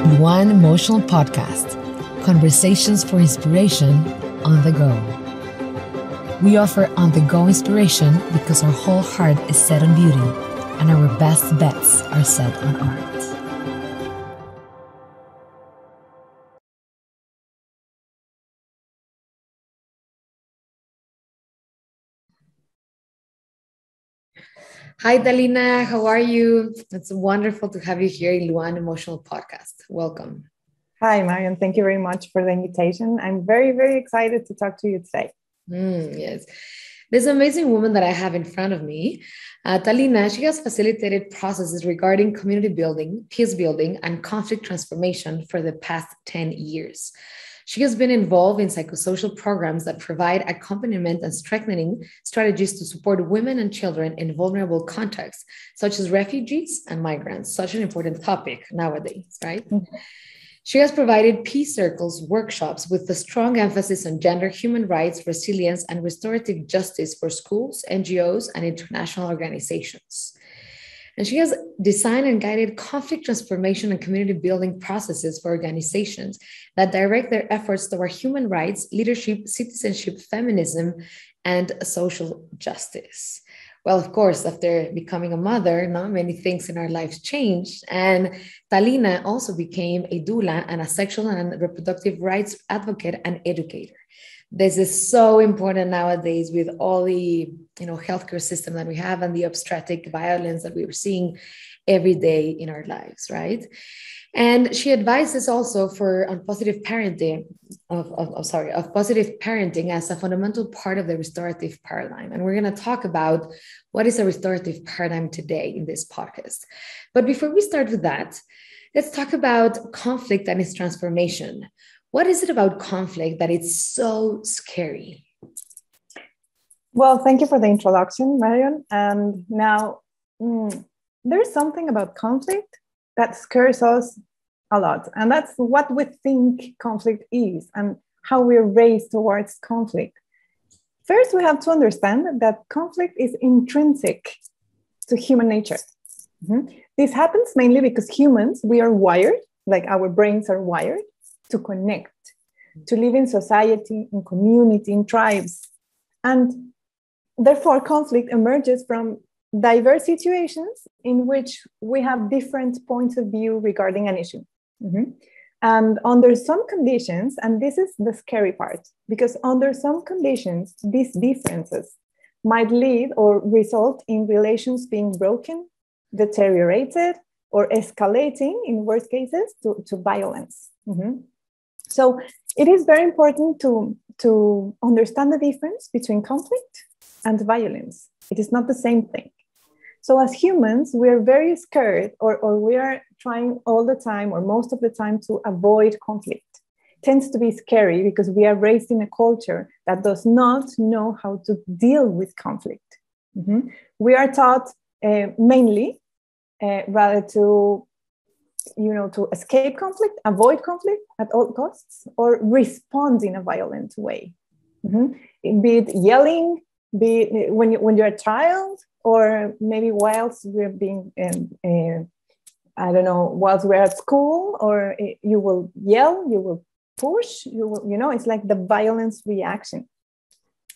LUAN Emotional Podcast, conversations for inspiration on the go. We offer on-the-go inspiration because our whole heart is set on beauty and our best bets are set on art. Hi, Talina. How are you? It's wonderful to have you here in LUAN Emotional Podcast. Welcome. Hi, Marian. Thank you very much for the invitation. I'm very, very excited to talk to you today. Yes. This amazing woman that I have in front of me, Talina, she has facilitated processes regarding community building, peace building, and conflict transformation for the past 10 years. She has been involved in psychosocial programs that provide accompaniment and strengthening strategies to support women and children in vulnerable contexts, such as refugees and migrants, such an important topic nowadays, right? Mm-hmm. She has provided peace circles, workshops with a strong emphasis on gender, human rights, resilience, and restorative justice for schools, NGOs, and international organizations. And she has designed and guided conflict transformation and community building processes for organizations that direct their efforts toward human rights, leadership, citizenship, feminism, and social justice. Well, of course, after becoming a mother, many things in our lives changed. And Talina also became a doula and a sexual and reproductive rights advocate and educator. This is so important nowadays with all the healthcare system that we have and the obstetric violence that we are seeing every day in our lives, right? And she advises also on positive parenting of positive parenting as a fundamental part of the restorative paradigm. And we're going to talk about what is a restorative paradigm today in this podcast. But before we start with that, let's talk about conflict and its transformation. What is it about conflict that it's so scary? Well, thank you for the introduction, Marion. And now there's something about conflict that scares us a lot. And that's what we think conflict is and how we're raised towards conflict. First, we have to understand that conflict is intrinsic to human nature. Mm-hmm. This happens mainly because humans, we are wired, like our brains are wired, to connect, to live in society, in community, in tribes. And therefore, conflict emerges from diverse situations in which we have different points of view regarding an issue. Mm-hmm. And under some conditions, and this is the scary part, because under some conditions, these differences might lead or result in relations being broken, deteriorated, or escalating, in worst cases, to violence. Mm-hmm. So it is very important to understand the difference between conflict and violence. It is not the same thing. So as humans, we're very scared or we are trying all the time or most of the time to avoid conflict. It tends to be scary because we are raised in a culture that does not know how to deal with conflict. Mm-hmm. We are taught mainly rather to escape conflict, avoid conflict at all costs, or respond in a violent way. Mm-hmm. Be it yelling, be it when you're a child, or maybe whilst we're being, whilst we're at school, or you will yell, you will push, it's like the violence reaction.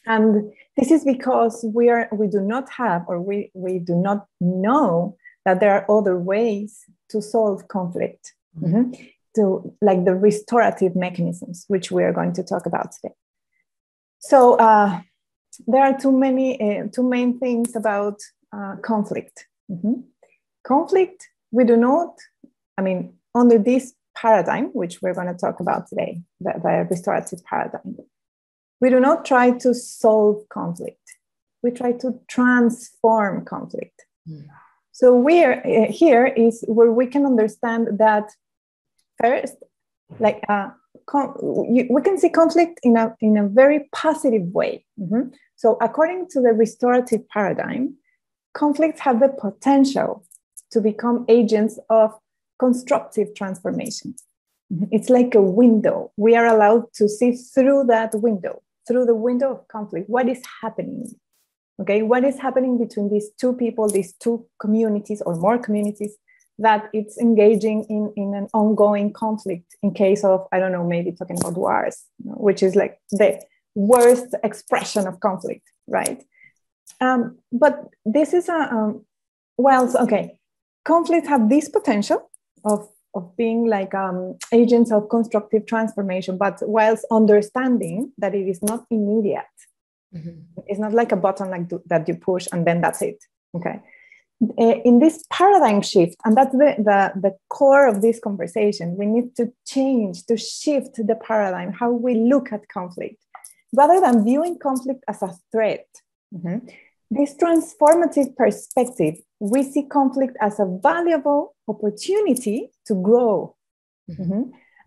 And this is because we do not have, or we do not know that there are other ways to solve conflict, mm-hmm. to like the restorative mechanisms, which we are going to talk about today. So there are two main things about conflict. Mm-hmm. Conflict, we do not, under this paradigm, which we're going to talk about today, the restorative paradigm, we do not try to solve conflict. We try to transform conflict. Mm. So here is where we can understand that first, we can see conflict in a very positive way. Mm-hmm. So according to the restorative paradigm, conflicts have the potential to become agents of constructive transformation. Mm-hmm. It's like a window. We are allowed to see through that window, through the window of conflict, what is happening. Okay, what is happening between these two people, these two communities or more communities that it's engaging in an ongoing conflict in case of, I don't know, maybe talking about wars, which is like the worst expression of conflict, right? But this is conflicts have this potential of being like agents of constructive transformation, but whilst understanding that it is not immediate. It's not like a button like that you push and then that's it. Okay. In this paradigm shift, and that's the core of this conversation, we need to shift the paradigm, how we look at conflict. Rather than viewing conflict as a threat, this transformative perspective, we see conflict as a valuable opportunity to grow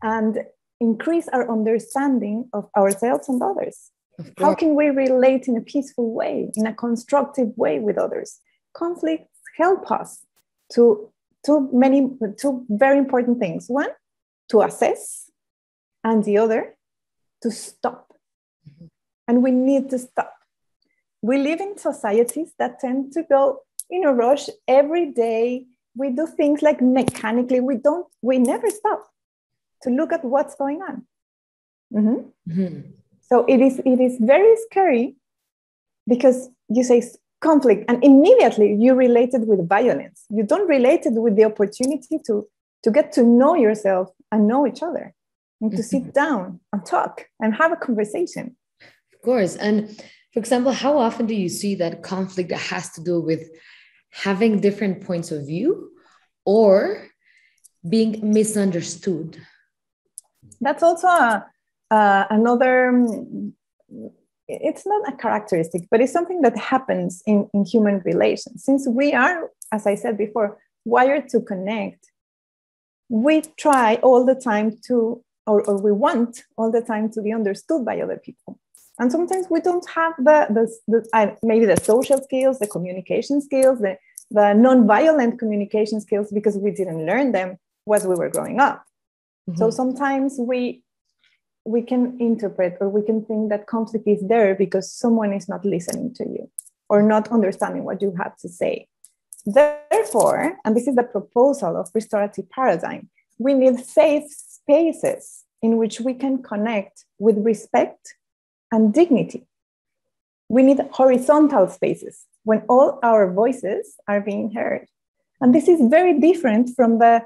and increase our understanding of ourselves and others. How can we relate in a peaceful way, in a constructive way with others? Conflicts help us to two very important things. One, to assess, and the other, to stop. And we need to stop. We live in societies that tend to go in a rush every day. We do things like mechanically. We never stop to look at what's going on. So it is very scary because you say conflict and immediately you relate it with violence. You don't relate it with the opportunity to get to know yourself and know each other and to sit down and talk and have a conversation. Of course. And for example, how often do you see that conflict has to do with having different points of view or being misunderstood? That's also another, it's not a characteristic, but it's something that happens in human relations. Since we are, as I said before, wired to connect, we try all the time to, or we want all the time to be understood by other people. And sometimes we don't have maybe the social skills, the communication skills, the non-violent communication skills, because we didn't learn them as we were growing up. So sometimes we can interpret or we can think that conflict is there because someone is not listening to you or not understanding what you have to say. Therefore, and this is the proposal of restorative paradigm, we need safe spaces in which we can connect with respect and dignity. We need horizontal spaces when all our voices are being heard. And this is very different from the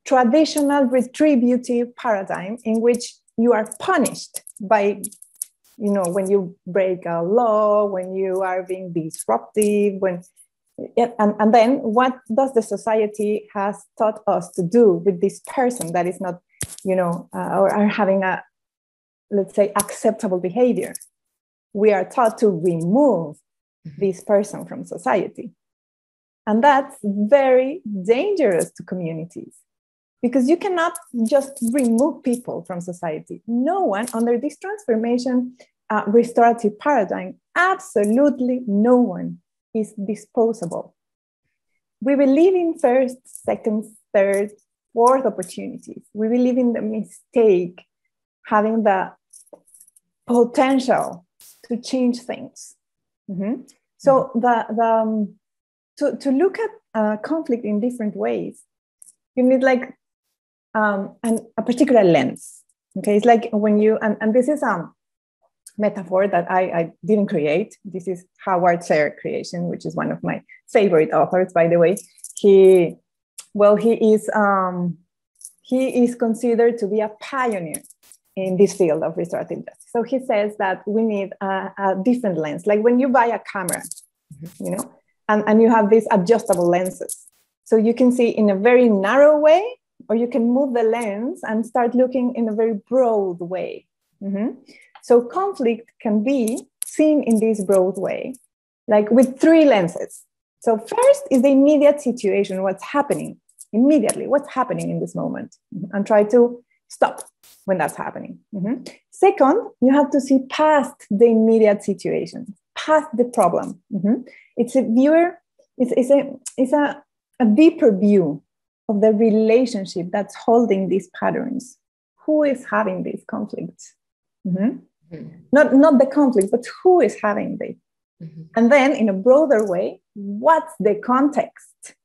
traditional retributive paradigm in which you are punished by, when you break a law, when you are being disruptive, and then what does the society has taught us to do with this person that is not, or are having a, let's say, acceptable behavior? We are taught to remove this person from society. And that's very dangerous to communities because you cannot just remove people from society. No one under this transformation restorative paradigm, absolutely no one is disposable. We believe in first, second, third, fourth opportunities. We believe in the mistake having the potential to change things. So to look at conflict in different ways, you need like a particular lens. Okay, it's like when you and this is a metaphor that I didn't create. This is Howard Sher creation, which is one of my favorite authors, by the way. He is considered to be a pioneer in this field of restorative justice. So he says that we need a different lens. Like when you buy a camera, and you have these adjustable lenses. So you can see in a very narrow way, or you can move the lens and start looking in a very broad way. So conflict can be seen in this broad way, like with three lenses. So first is the immediate situation, what's happening immediately, what's happening in this moment, and try to stop when that's happening. Second, you have to see past the immediate situation, past the problem. It's a viewer, it's a deeper view of the relationship that's holding these patterns. Who is having these conflicts? Not the conflict, but who is having this? And then in a broader way, what's the context?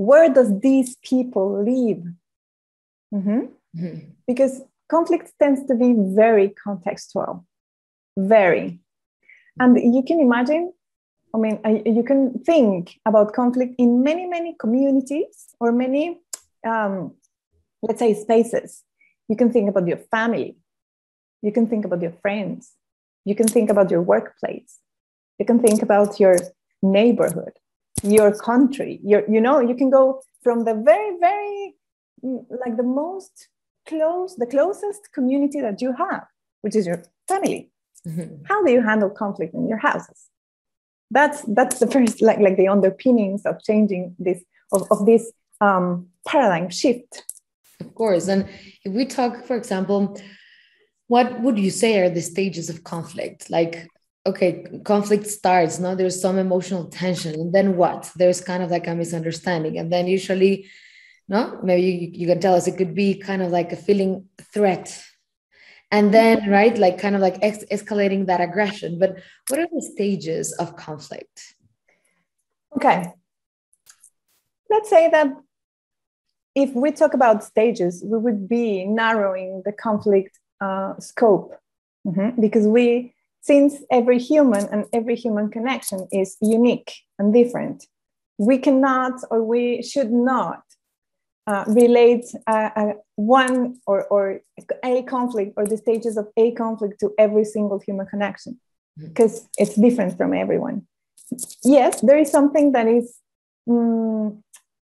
where does these people live? Because conflict tends to be very contextual, very. And you can imagine, I mean, you can think about conflict in many, many communities or many, let's say, spaces. You can think about your family. You can think about your friends. You can think about your workplace. You can think about your neighborhood, your country. You can go from the very, very, like the closest community that you have, which is your family. How do you handle conflict in your houses? That's the first, like the underpinnings of changing this, of this paradigm shift. Of course. And if we talk, for example, what would you say are the stages of conflict? Like, okay, conflict starts, no, there's some emotional tension. And then what? There's kind of like a misunderstanding. And then usually, no, maybe you can tell us, it could be kind of like a feeling threat. And then, right, like kind of like escalating that aggression. But what are the stages of conflict? Okay. Let's say that if we talk about stages, we would be narrowing the conflict scope, because since every human and every human connection is unique and different, we cannot or we should not relate one or a conflict or the stages of a conflict to every single human connection, because it's different from everyone. Yes, there is something that is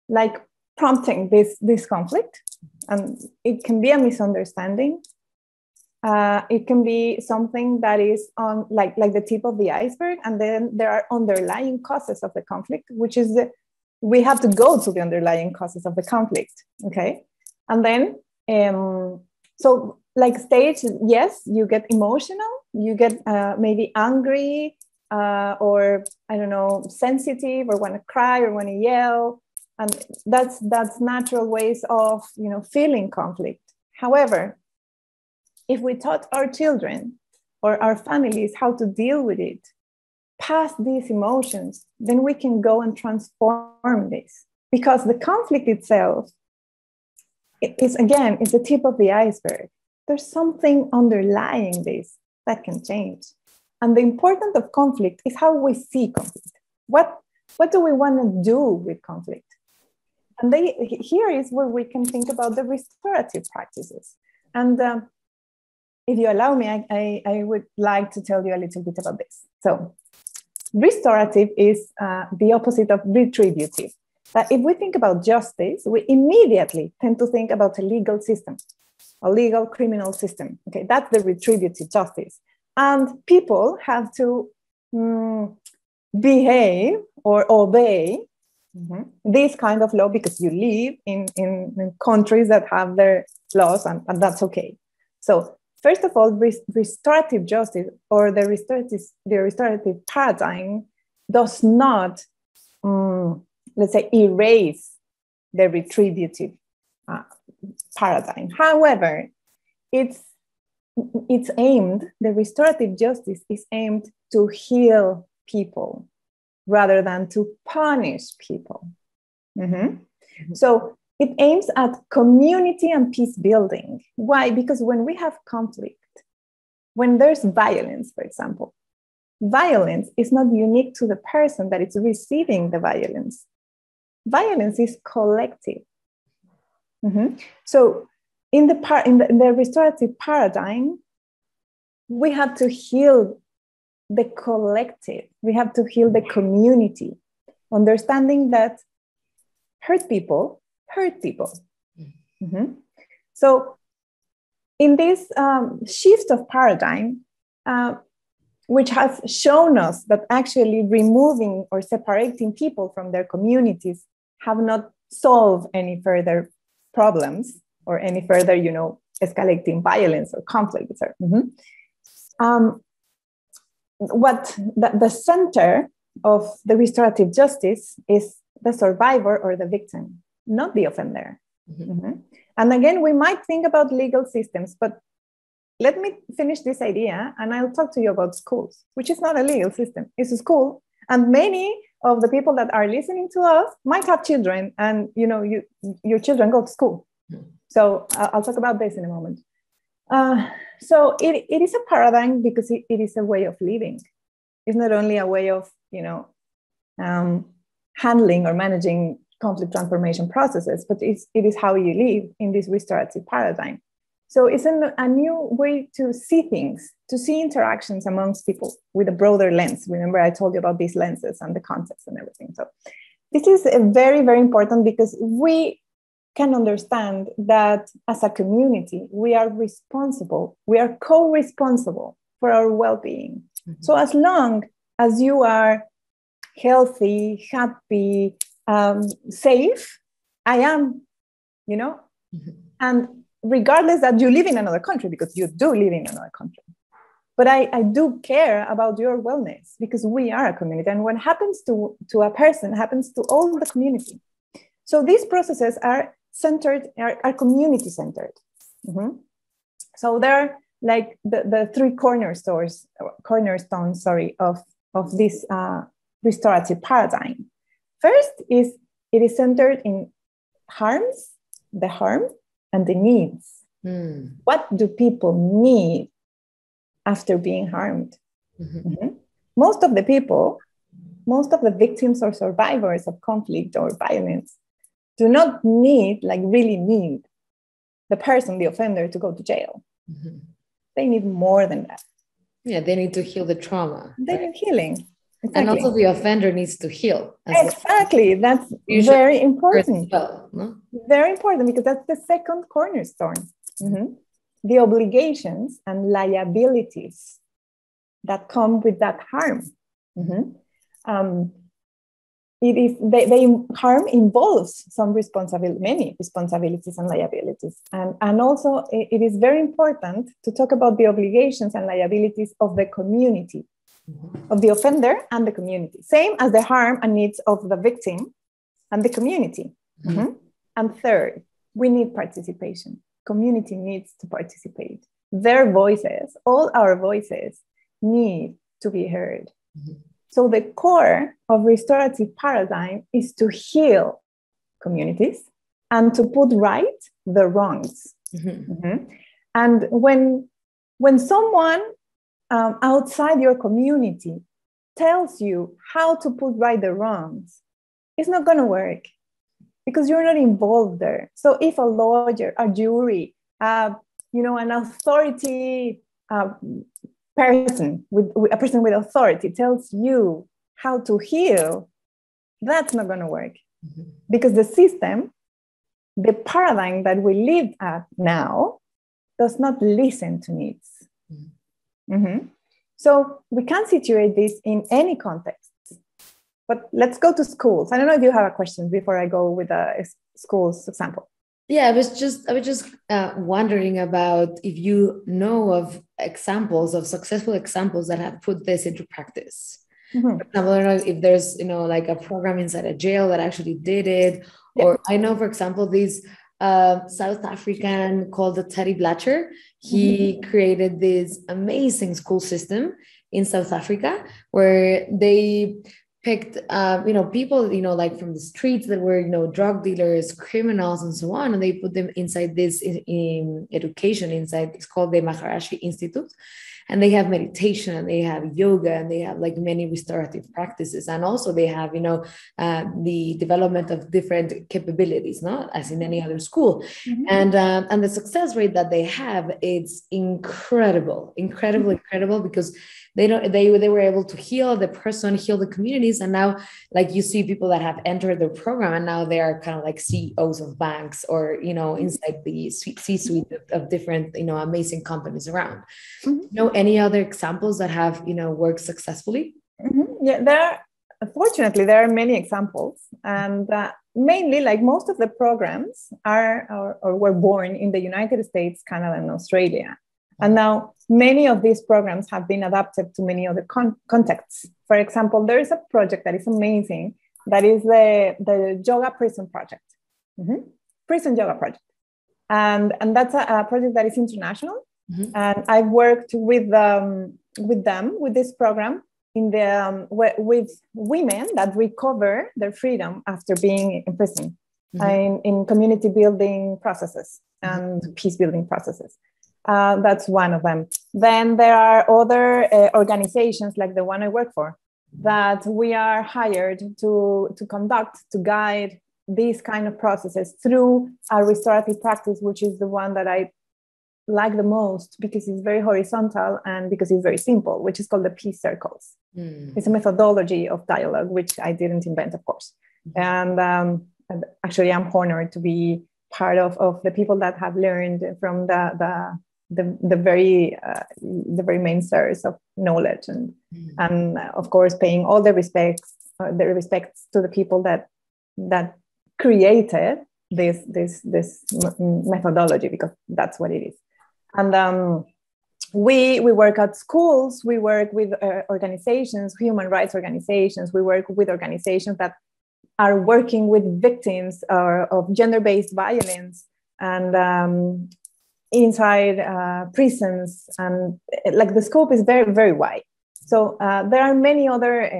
like prompting this conflict, and it can be a misunderstanding. It can be something that is on like the tip of the iceberg, and then there are underlying causes of the conflict, which is we have to go to the underlying causes of the conflict, okay? And then, so like stage, yes, you get emotional, you get maybe angry, or I don't know, sensitive, or want to cry, or want to yell, and that's natural ways of feeling conflict. However, if we taught our children or our families how to deal with it, past these emotions, then we can go and transform this. Because the conflict itself is the tip of the iceberg. There's something underlying this that can change. And the importance of conflict is how we see conflict. What do we want to do with conflict? And here is where we can think about the restorative practices. And if you allow me, I would like to tell you a little bit about this. So restorative is the opposite of retributive. But if we think about justice, we immediately tend to think about a legal system, a legal criminal system. Okay, that's the retributive justice. And people have to behave or obey this kind of law because you live in countries that have their laws, and that's okay. So first of all, restorative justice or the restorative paradigm does not, let's say, erase the retributive paradigm. However, the restorative justice is aimed to heal people rather than to punish people. So it aims at community and peace building. Why? Because when we have conflict, when there's violence, for example, violence is not unique to the person that is receiving the violence. Violence is collective. So in the restorative paradigm, we have to heal the collective. We have to heal the community, understanding that hurt people hurt people. So in this shift of paradigm, which has shown us that actually removing or separating people from their communities have not solved any further problems or any further, escalating violence or conflict. What the center of the restorative justice is the survivor or the victim, not the offender. And again, we might think about legal systems, but let me finish this idea and I'll talk to you about schools, which is not a legal system. It's a school, and many of the people that are listening to us might have children, and your children go to school. So I'll talk about this in a moment. So it is a paradigm because it is a way of living. It's not only a way of handling or managing conflict transformation processes, but it is how you live in this restorative paradigm. So it's a new way to see things, to see interactions amongst people with a broader lens. Remember, I told you about these lenses and the context and everything. So this is very, very important because we can understand that as a community, we are responsible, we are co-responsible for our well-being. Mm-hmm. So as long as you are healthy, happy, safe, I am, mm-hmm. and regardless that you live in another country, because you do live in another country. But I do care about your wellness because we are a community. And what happens to a person happens to all the community. So these processes are centered, are community-centered. Mm-hmm. So they're like the three cornerstones of this restorative paradigm. First is it is centered in the harm, and the needs. What do people need after being harmed? Mm-hmm. Mm-hmm. Most of the victims or survivors of conflict or violence do not really need the person, the offender, to go to jail. Mm-hmm. They need more than that. Yeah, they need to heal the trauma. They need healing. Exactly. And also the offender needs to heal. Exactly. Well. That's very important. Well, no? Very important because that's the second cornerstone. Mm-hmm. The obligations and liabilities that come with that harm. Mm-hmm. Harm involves many responsibilities and liabilities. And also it is very important to talk about the obligations and liabilities of the community, of the offender and the community, same as the harm and needs of the victim and the community. Mm-hmm. And third, we need participation. Community needs to participate. Their voices, all our voices, need to be heard. Mm-hmm. So the core of restorative paradigm is to heal communities and to put right the wrongs. Mm-hmm. Mm-hmm. And when someone outside your community tells you how to put right the wrongs, it's not going to work because you're not involved there. So if a lawyer, a jury, an authority person with authority tells you how to heal, that's not going to work. Mm-hmm. Because the system, the paradigm that we live at now, does not listen to needs. Mm-hmm. Mm-hmm. So we can situate this in any context. But let's go to schools. I don't know if you have a question before I go with a school's example. Yeah, I was just wondering about if you know of successful examples that have put this into practice. Mm-hmm. For example, I don't know if there's like a program inside a jail that actually did it, or I know, for example, this South African called Teddy Blatcher. He created this amazing school system in South Africa where they picked, people, like from the streets that were, drug dealers, criminals, and so on. And they put them inside this in education inside, it's called the Maharishi Institute. And they have meditation and they have yoga and they have like many restorative practices. And also they have, the development of different capabilities, not as in any other school. Mm-hmm. And the success rate that they have, it's incredible because they were able to heal the person, heal the communities. And now, like, you see people that have entered the program and now they are kind of like CEOs of banks or, inside the C-suite of different, amazing companies around. Mm-hmm. Any other examples that have, worked successfully? Mm-hmm. Yeah, unfortunately, there are many examples. And mainly, like, most of the programs are or were born in the United States, Canada, and Australia. And now many of these programs have been adapted to many other contexts. For example, there is a project that is amazing. That is the Yoga Prison Project. Mm-hmm. Prison Yoga Project. And that's a project that is international. Mm-hmm. And I've worked with this program with women that recover their freedom after being in prison, in community building processes and peace building processes. That's one of them. Then there are other organizations like the one I work for that we are hired to conduct, to guide these kind of processes through a restorative practice, which is the one that I like the most because it's very horizontal and because it's very simple, which is called the peace circles. It's a methodology of dialogue, which I didn't invent, of course. And actually, I'm honored to be part of the people that have learned from the very main source of knowledge, and of course, paying all the respects to the people that created this methodology, because that's what it is. And we work at schools, we work with organizations, human rights organizations, we work with organizations that are working with victims of gender-based violence, and inside prisons, and like the scope is very, very wide. So there are many other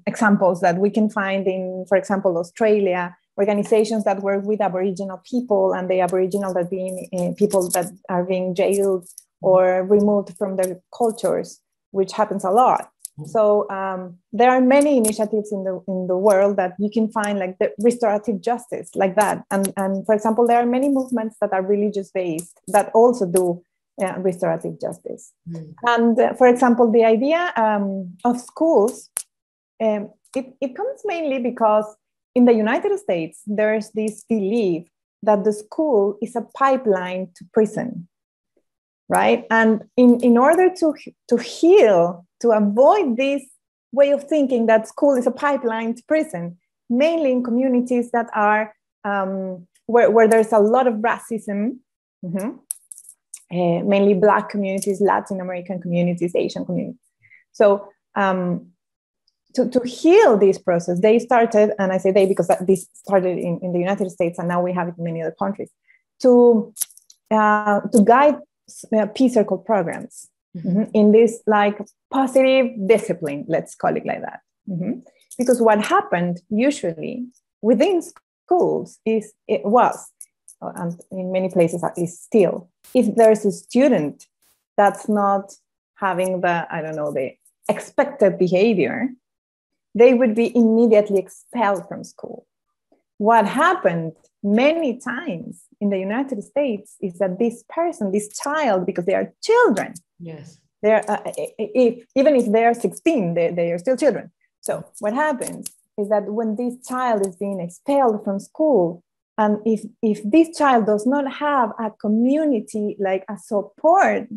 examples that we can find in, for example, Australia, organizations that work with Aboriginal people, and the Aboriginal that being people that are being jailed or removed from their cultures, which happens a lot. So there are many initiatives in the world that you can find, like the restorative justice, like that. And for example, there are many movements that are religious based that also do restorative justice. And for example, the idea of schools, it comes mainly because in the United States, there's this belief that the school is a pipeline to prison, right? And in order to heal, to avoid this way of thinking that school is a pipeline to prison, mainly in communities that are where there's a lot of racism, mainly Black communities, Latin American communities, Asian communities. So to heal this process, they started, and I say they because this started in the United States, and now we have it in many other countries, to guide peace circle programs in this like positive discipline, let's call it like that. Because what happened usually within schools and in many places is still, if there's a student that's not having the expected behavior, they would be immediately expelled from school. What happened many times in the United States is that this child, because they are children, yes, they're even if they are 16, they are still children. So what happens is that when this child is being expelled from school, and if this child does not have a community, like a support,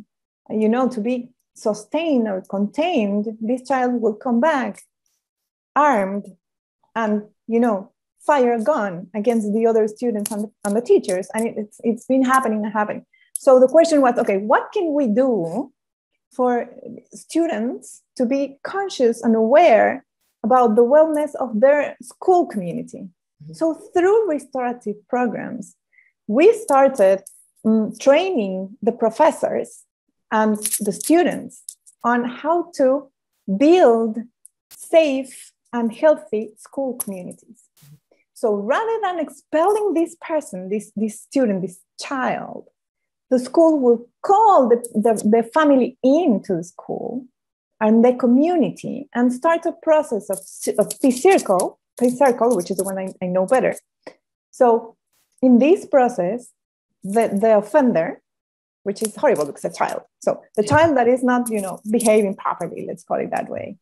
to be sustained or contained, this child will come back armed and, fire a gun against the other students and the teachers. And it's been happening. So the question was, okay, what can we do for students to be conscious and aware about the wellness of their school community? So through restorative programs, we started training the professors and the students on how to build safe and healthy school communities. So rather than expelling this person, this student, this child, the school will call the family into the school and the community and start a process of peace circle, which is the one I know better. So in this process, the offender, which is horrible because it's a child. So the child that is not, behaving properly, let's call it that way.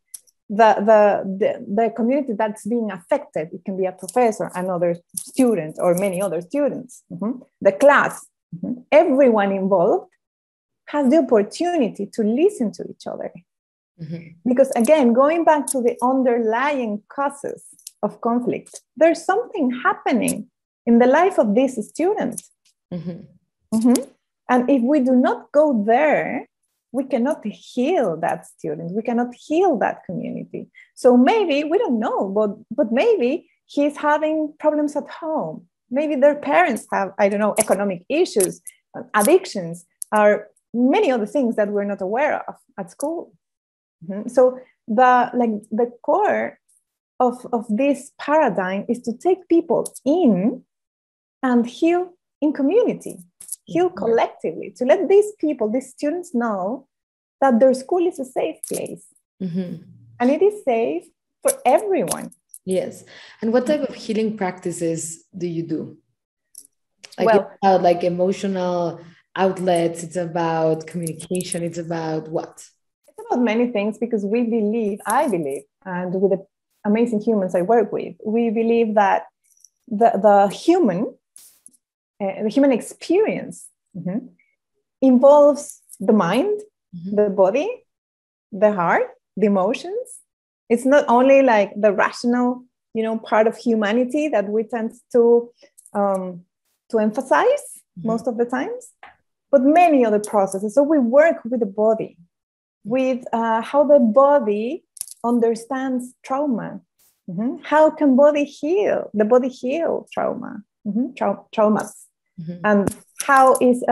The community that's being affected, it can be a professor, another student, or many other students, the class, everyone involved has the opportunity to listen to each other. Because again, going back to the underlying causes of conflict, there's something happening in the life of this student. And if we do not go there, we cannot heal that student. We cannot heal that community. So maybe, we don't know, but maybe he's having problems at home. Maybe their parents have, economic issues, addictions, or many other things that we're not aware of at school. So the core of this paradigm is to take people in and heal in community, heal collectively, to let these people, these students know that their school is a safe place. And it is safe for everyone. Yes. And what type of healing practices do you do? Like, Well, it's about like emotional outlets, it's about communication, it's about what? It's about many things, because I believe, and with the amazing humans I work with, we believe that the human experience involves the mind, the body, the heart, the emotions. It's not only like the rational, part of humanity that we tend to emphasize most of the times, but many other processes. So we work with the body, with how the body understands trauma. How can the body heal trauma, traumas? And how is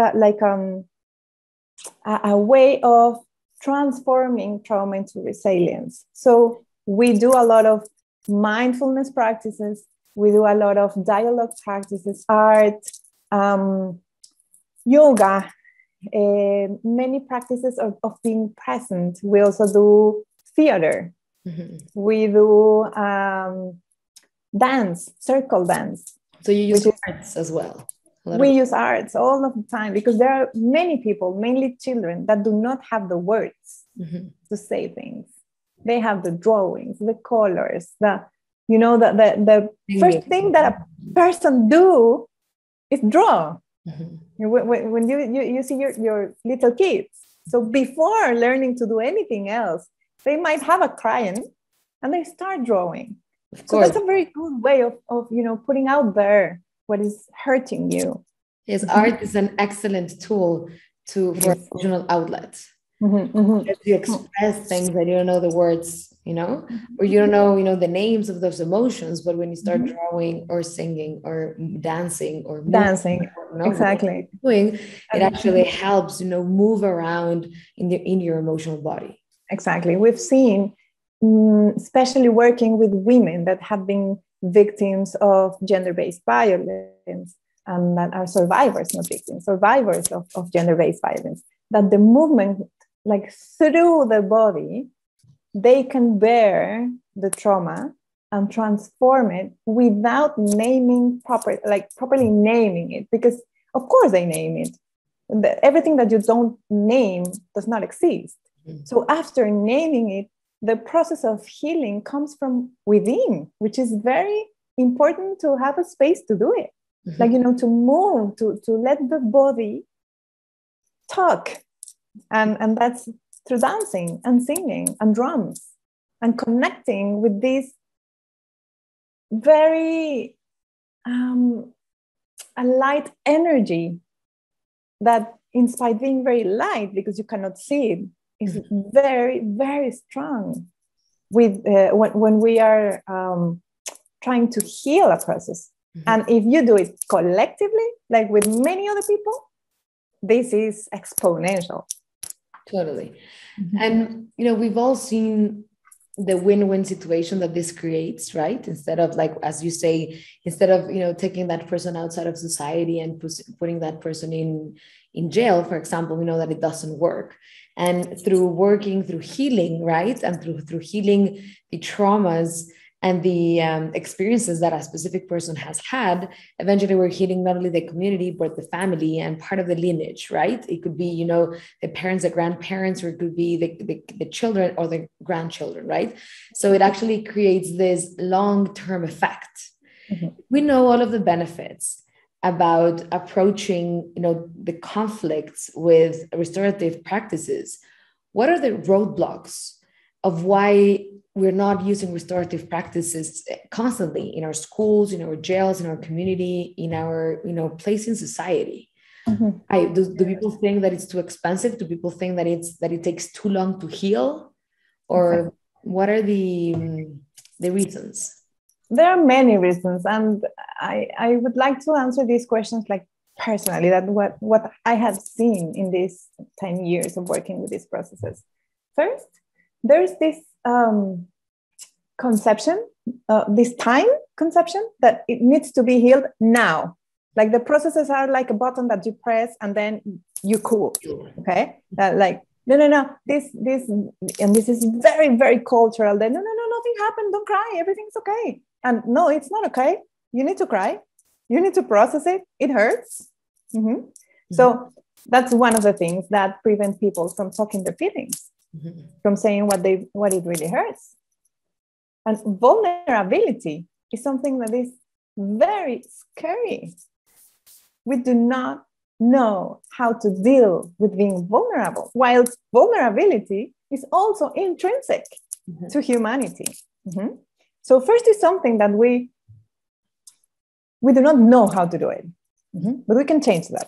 a way of transforming trauma into resilience. So we do a lot of mindfulness practices. We do a lot of dialogue practices, art, yoga, many practices of being present. We also do theater. We do dance, circle dance. So you use arts as well? We use arts all of the time, because there are many people, mainly children, that do not have the words to say things. They have the drawings, the colors, the first thing that a person do is draw. When you see your little kids. So before learning to do anything else, they might have a crayon and they start drawing. So that's a very good way of putting out there what is hurting you. Yes, art is an excellent tool for emotional outlets. As you express things that you don't know the words, or you don't know, the names of those emotions, but when you start drawing or singing or dancing or moving, exactly, it actually helps, move around in your emotional body. Exactly. We've seen, especially working with women that have been victims of gender-based violence, and that are survivors, not victims, survivors of gender-based violence, that the movement, like through the body, they can bear the trauma and transform it without properly naming it, because of course they name it. Everything that you don't name does not exist. So after naming it, the process of healing comes from within, which is very important, to have a space to do it. To move, to let the body talk. And that's through dancing and singing and drums and connecting with this very a light energy that, in spite of being very light, because you cannot see it, is very, very strong with when we are trying to heal a process. And if you do it collectively, like with many other people, this is exponential. Totally. And, we've all seen the win-win situation that this creates, right? Instead of, like, as you say, instead of, taking that person outside of society and putting that person in jail, for example, we know that it doesn't work. And through working, through healing, right? And through healing the traumas and the experiences that a specific person has had, eventually we're healing not only the community, but the family and part of the lineage, right? It could be, the parents, the grandparents, or it could be the children or the grandchildren, right? So it actually creates this long-term effect. We know all of the benefits about approaching, the conflicts with restorative practices. What are the roadblocks of why we're not using restorative practices constantly in our schools, in our jails, in our community, in our, place in society? Do people think that it's too expensive? Do people think that it takes too long to heal? Or what are the reasons? There are many reasons, and I would like to answer these questions like personally, that what I have seen in these 10 years of working with these processes. First, there's this conception, this time conception that it needs to be healed now. Like the processes are like a button that you press and then you cool. Okay, like no, this, and this is very, very cultural. Then no, nothing happened. Don't cry. Everything's okay. And no, it's not okay. You need to cry. You need to process it. It hurts. Mm-hmm. Mm-hmm. So that's one of the things that prevent people from talking their feelings, from saying what it really hurts. And vulnerability is something that is very scary. We do not know how to deal with being vulnerable, while vulnerability is also intrinsic to humanity. Mm-hmm. So first is something that we do not know how to do it. Mm-hmm. But we can change that.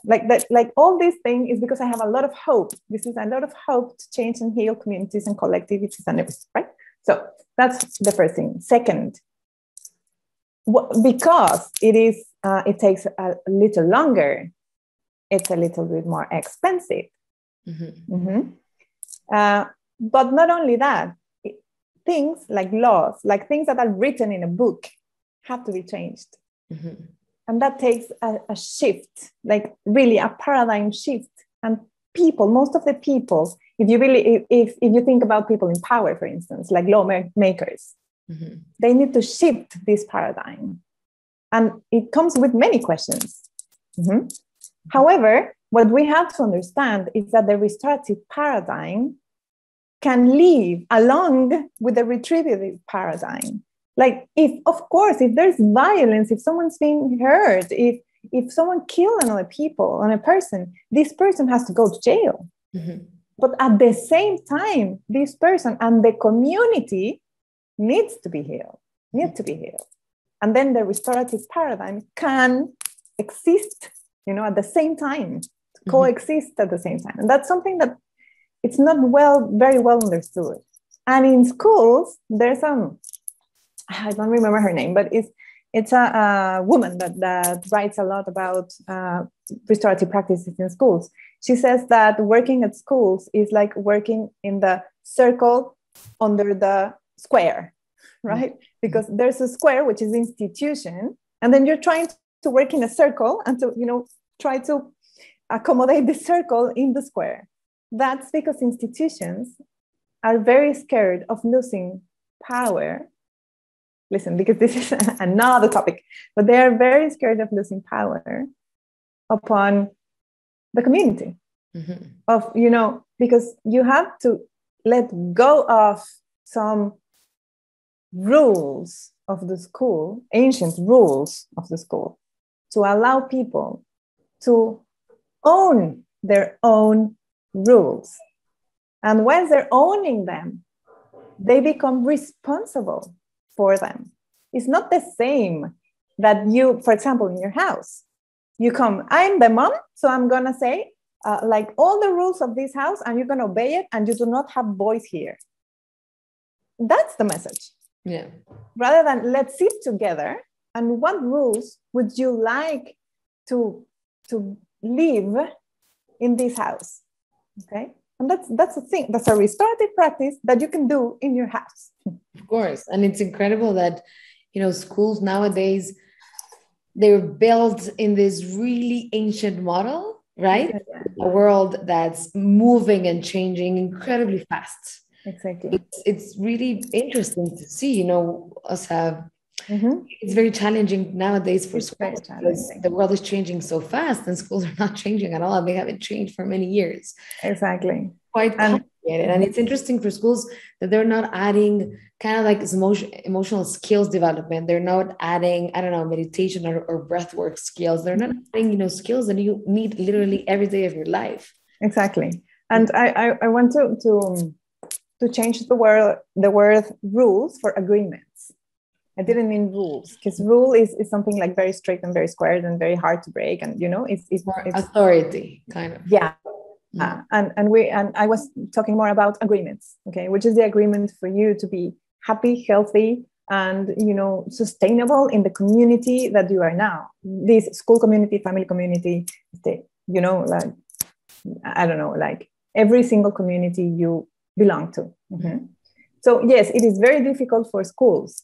Like all this thing is because I have a lot of hope. This is a lot of hope to change and heal communities and collectivities and everything, right? So that's the first thing. Second, because it takes a little longer, it's a little bit more expensive. Mm-hmm. Mm-hmm. But not only that, things like laws, like things that are written in a book, have to be changed. Mm-hmm. And that takes a shift, like really a paradigm shift. And people, most of the people, if you think about people in power, for instance, like lawmakers, mm-hmm. they need to shift this paradigm. And it comes with many questions. Mm-hmm. However, what we have to understand is that the restorative paradigm can live along with the retributive paradigm. Like if there's violence, if someone's being hurt, if someone killed a person, this person has to go to jail. Mm-hmm. But at the same time, this person and the community needs to be healed. And then the restorative paradigm can exist, at the same time, coexist at the same time. And that's something that it's not very well understood. And in schools, there's I don't remember her name, but it's a woman that writes a lot about restorative practices in schools. She says that working at schools is like working in the circle under the square, right? Mm-hmm. Because there's a square, which is institution, and then you're trying to work in a circle and to, try to accommodate the circle in the square. That's because institutions are very scared of losing power. Listen, because this is another topic, but they are very scared of losing power upon the community. Mm-hmm. Because you have to let go of some rules of the school, ancient rules of the school, to allow people to own their own rules. And once they're owning them, they become responsible for them. It's not the same that you, for example, in your house, you come, I'm the mom, so I'm going to say, like all the rules of this house, and you're going to obey it, and you do not have voice here. That's the message. Yeah. Rather than let's sit together, and what rules would you like to live in this house? Okay. And that's a thing. That's a restorative practice that you can do in your house. Of course. And it's incredible that, schools nowadays, they're built in this really ancient model, right? Yeah. A world that's moving and changing incredibly fast. Exactly. It's really interesting to see, us have, it's very challenging nowadays for schools because the world is changing so fast and schools are not changing at all. They haven't changed for many years. Exactly. Quite complicated. And it's interesting for schools that they're not adding kind of like emotional skills development. They're not adding, meditation or breath work skills. They're not adding, skills that you need literally every day of your life. Exactly. And I want to change the word rules for agreements. I didn't mean rules, because rule is something like very straight and very squared and very hard to break. And, it's more authority kind of. Yeah. And I was talking more about agreements, okay, which is the agreement for you to be happy, healthy, and sustainable in the community that you are now. This school community, family community, like I don't know, like every single community you belong to. Mm-hmm. So yes, it is very difficult for schools.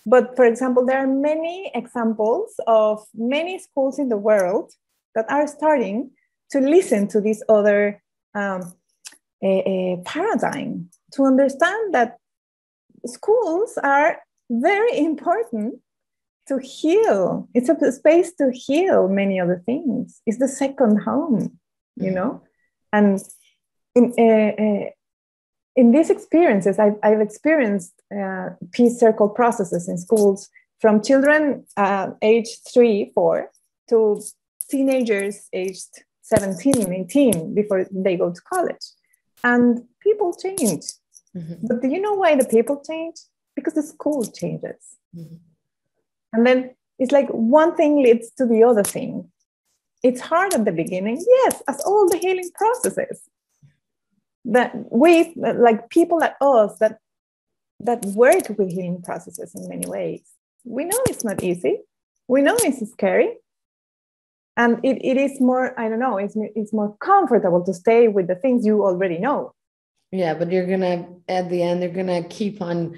But for example, there are many examples of many schools in the world that are starting to listen to this other paradigm, to understand that schools are very important to heal. It's a space to heal many other things. It's the second home, you know? And in these experiences, I've experienced peace circle processes in schools from children aged 3, 4 to teenagers aged 17, 18 before they go to college. And people change. But do you know why the people change? Because the school changes. And then it's like one thing leads to the other thing. It's hard at the beginning, yes, as all the healing processes. That we, like people like us that work with healing processes in many ways, we know it's not easy. We know it's scary. And it is more, I don't know, it's more comfortable to stay with the things you already know. Yeah, but you're gonna, at the end, you're gonna keep on,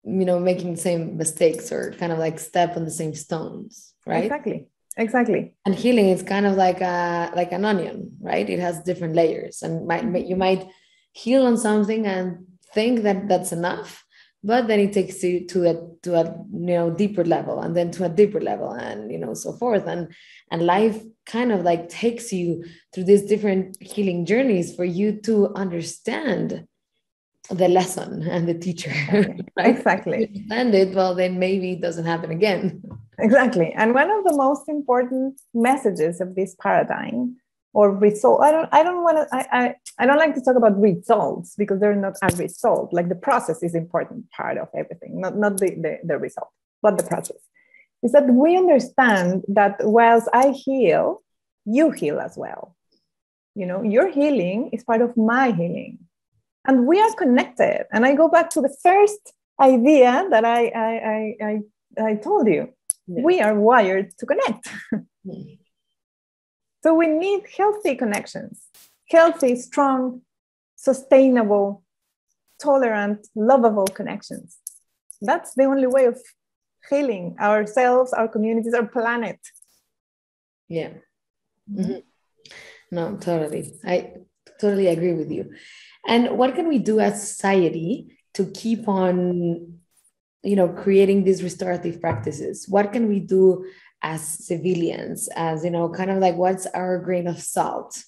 making the same mistakes or kind of like step on the same stones, right? Exactly. And healing is kind of like an onion, right? It has different layers, and you might heal on something and think that that's enough, but then it takes you to a deeper level, and then to a deeper level, and so forth, and life kind of like takes you through these different healing journeys for you to understand the lesson and the teacher. Right? Exactly. If you understand it, well, then maybe it doesn't happen again. Exactly. And one of the most important messages of this paradigm or result, I don't like to talk about results because they're not a result. Like the process is important part of everything, not the result, but the process. Is that we understand that whilst I heal, you heal as well. Your healing is part of my healing. And we are connected. And I go back to the first idea that I told you. Yeah. We are wired to connect. So we need healthy connections, healthy, strong, sustainable, tolerant, lovable connections. That's the only way of healing ourselves, our communities, our planet. Yeah. No, totally. I totally agree with you. And what can we do as society to keep on, creating these restorative practices? What can we do as civilians, as, kind of like, what's our grain of salt?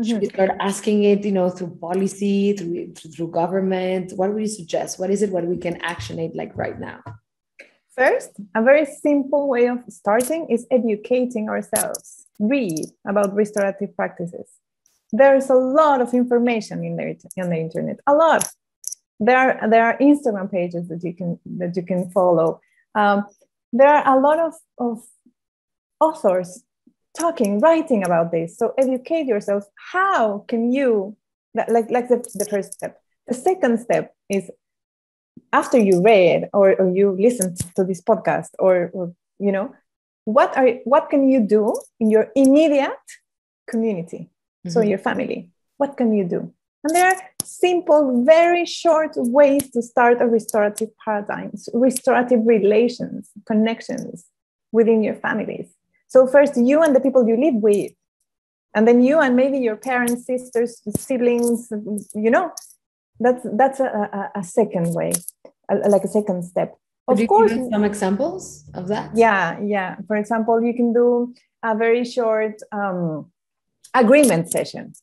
Should we start asking it, through policy, through government? What would you suggest? What is it, what we can actionate like right now? First, a very simple way of starting is educating ourselves. Read about restorative practices. There's a lot of information on the internet. A lot. There are Instagram pages that you can follow. There are a lot of authors writing about this. So educate yourself. How can you, like the first step. The second step is after you read or you listen to this podcast or what can you do in your immediate community? So your family, what can you do? And there are simple, very short ways to start a restorative paradigm, restorative relations, connections within your families. So first, you and the people you live with, and then you and maybe your parents, sisters, siblings, that's a second way, like a second step. Of course, give us some examples of that. Yeah. For example, you can do a very short agreement session.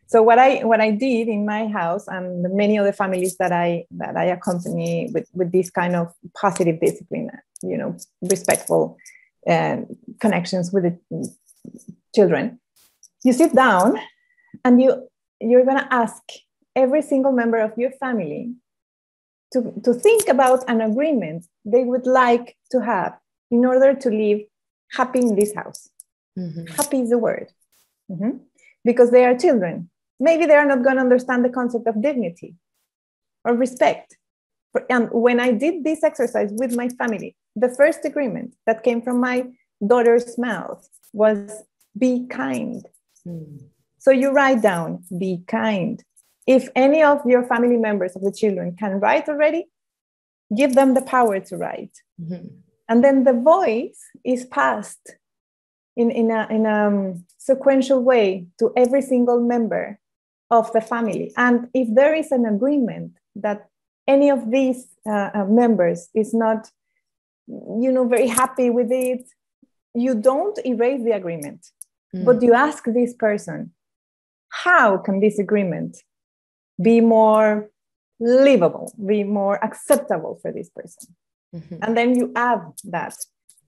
So what I did in my house and many other families that I accompany with this kind of positive discipline, respectful connections with the children, you sit down and you're going to ask every single member of your family to think about an agreement they would like to have in order to live happy in this house. Happy is the word. Because they are children. Maybe they are not going to understand the concept of dignity or respect. And when I did this exercise with my family, the first agreement that came from my daughter's mouth was be kind. So you write down, be kind. if any of your family members of the children can write already, give them the power to write. And then the voice is passed in a sequential way to every single member of the family. And if there is an agreement that any of these members is not, very happy with it, you don't erase the agreement, but you ask this person, how can this agreement be more livable, be more acceptable for this person? And then you add that,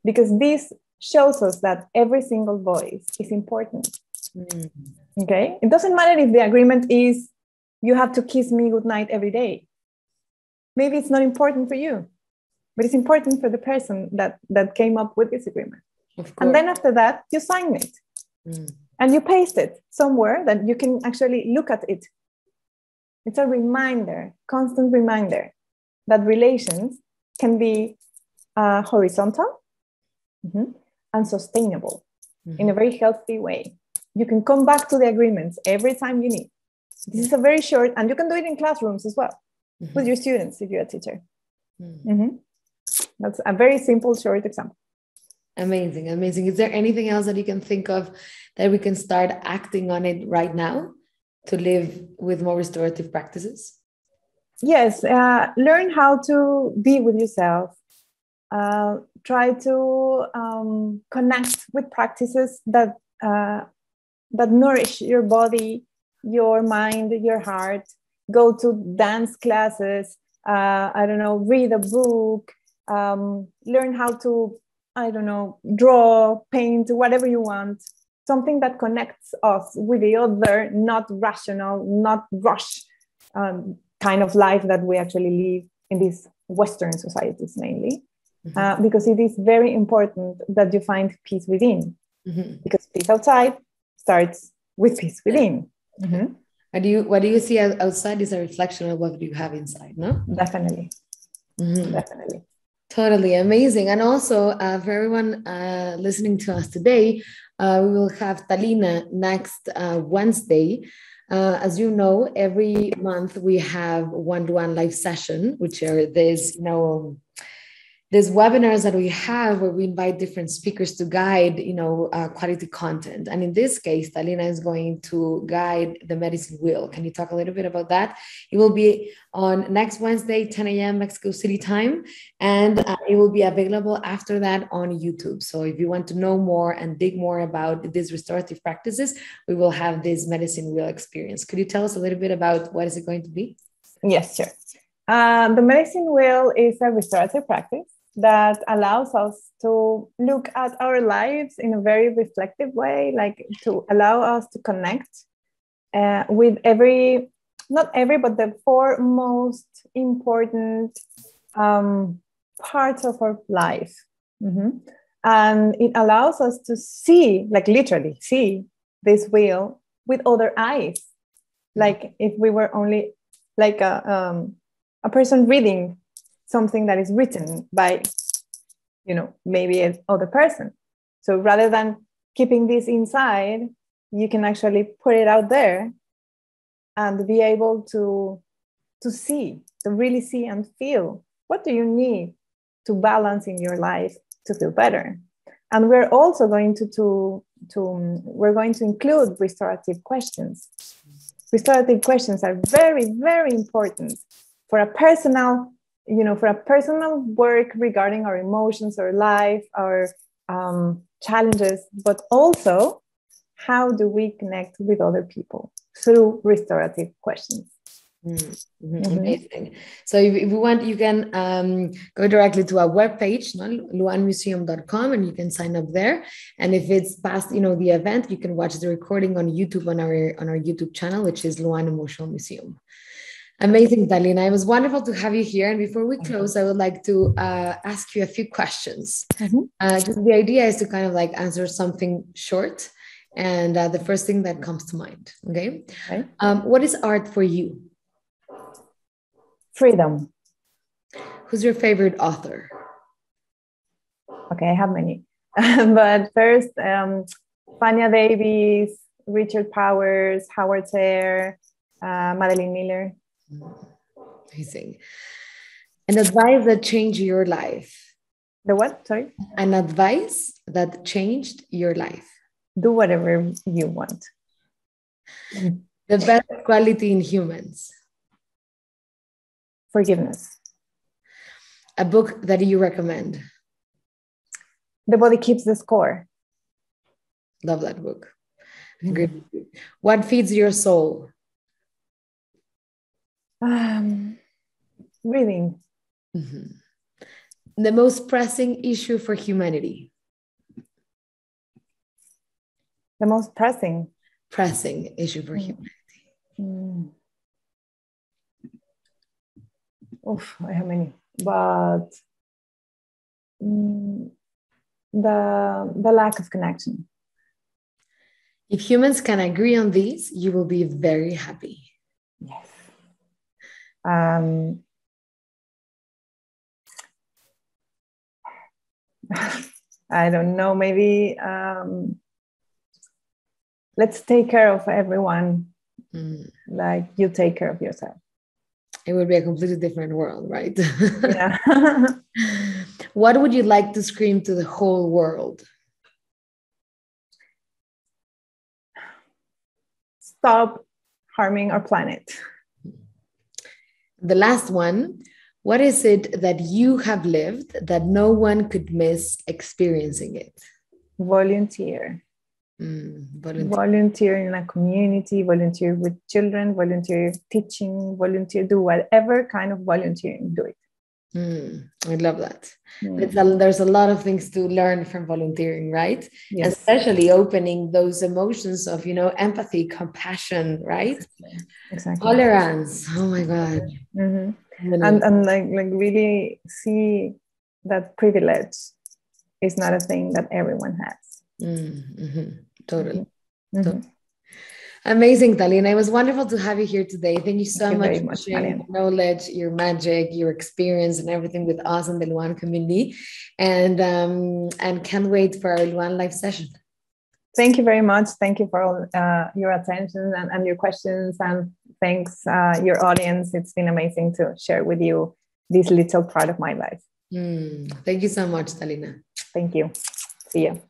because this shows us that every single voice is important. Okay? It doesn't matter if the agreement is, you have to kiss me goodnight every day. Maybe it's not important for you, but it's important for the person that came up with this agreement. And then after that, you sign it. And you paste it somewhere that you can actually look at it. It's a reminder, constant reminder, that relations can be horizontal and sustainable in a very healthy way. You can come back to the agreements every time you need. This is a very short, and you can do it in classrooms as well with your students if you're a teacher. That's a very simple, short example. Amazing, amazing. Is there anything else that you can think of that we can start acting on it right now to live with more restorative practices? Yes, learn how to be with yourself. Try to connect with practices that nourish your body, your mind, your heart. Go to dance classes. Read a book. Learn how to, draw, paint, whatever you want. Something that connects us with the other, not rational, not rush kind of life that we actually live in these Western societies mainly. Because it is very important that you find peace within. Because peace outside starts with peace within. What do you see outside is a reflection of what you have inside, no? Definitely. Definitely. Totally amazing. And also for everyone listening to us today, we will have Talina next Wednesday. As you know, every month we have one-to-one live session, which are these webinars that we have where we invite different speakers to guide, quality content. And in this case, Talina is going to guide the medicine wheel. Can you talk a little bit about that? It will be on next Wednesday, 10 a.m. Mexico City time. And it will be available after that on YouTube. So if you want to know more and dig more about these restorative practices, we will have this medicine wheel experience. Could you tell us a little bit about what is it going to be? Yes, sure. The medicine wheel is a restorative practice that allows us to look at our lives in a very reflective way, like to allow us to connect with but the four most important parts of our life. And it allows us to see, like literally see this wheel with other eyes. Like if we were only like a person reading something that is written by, maybe another person. So rather than keeping this inside, you can actually put it out there and be able to really see and feel, what do you need to balance in your life to feel better? And we're also going we're going to include restorative questions. Restorative questions are very, very important for a personal work regarding our emotions, our life, our challenges, but also how do we connect with other people through restorative questions. Amazing. So if you want, you can go directly to our webpage, luanmuseum.com, and you can sign up there. And if it's past, the event, you can watch the recording on YouTube on our YouTube channel, which is LUAN Emotional Museum. Amazing, Talina. It was wonderful to have you here. And before we close, I would like to ask you a few questions. Just the idea is to kind of like answer something short and the first thing that comes to mind. Okay. What is art for you? Freedom. Who's your favorite author? Okay, I have many. But first, Fania Davis, Richard Powers, Howard Sayre, Madeline Miller. Amazing. An advice that changed your life. The what? Sorry? An advice that changed your life. Do whatever you want. The best quality in humans. Forgiveness. A book that you recommend. The Body Keeps the Score. Love that book. Great. What feeds your soul? Reading. Mm-hmm. The most pressing issue for humanity. The most pressing Issue for humanity. Oof, I have many, but the lack of connection. If humans can agree on these, you will be very happy. Yes. I don't know, maybe let's take care of everyone like you take care of yourself. It would be a completely different world, right? Yeah. What would you like to scream to the whole world? Stop harming our planet. The last one, what is it that you have lived that no one could miss experiencing it? Volunteer. Volunteer in a community, volunteer with children, volunteer teaching, volunteer, do whatever kind of volunteering, do it. I love that. There's a lot of things to learn from volunteering, right? Yes. Especially opening those emotions of, empathy, compassion, right? Exactly. Tolerance. Oh my God. Mm-hmm. And like really see that privilege is not a thing that everyone has. Totally. Amazing, Talina. It was wonderful to have you here today. Thank you so much for sharing your knowledge, your magic, your experience, and everything with us in the LUAN community. And can't wait for our LUAN live session. Thank you very much. Thank you for all your attention and your questions. And thanks, your audience. It's been amazing to share with you this little part of my life. Thank you so much, Talina. Thank you. See you.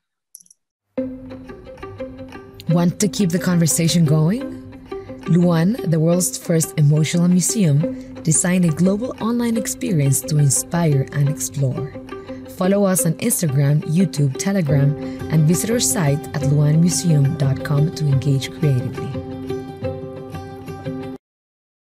Want to keep the conversation going? LUAN, the world's first emotional museum, designed a global online experience to inspire and explore. Follow us on Instagram, YouTube, Telegram, and visit our site at luanmuseum.com to engage creatively.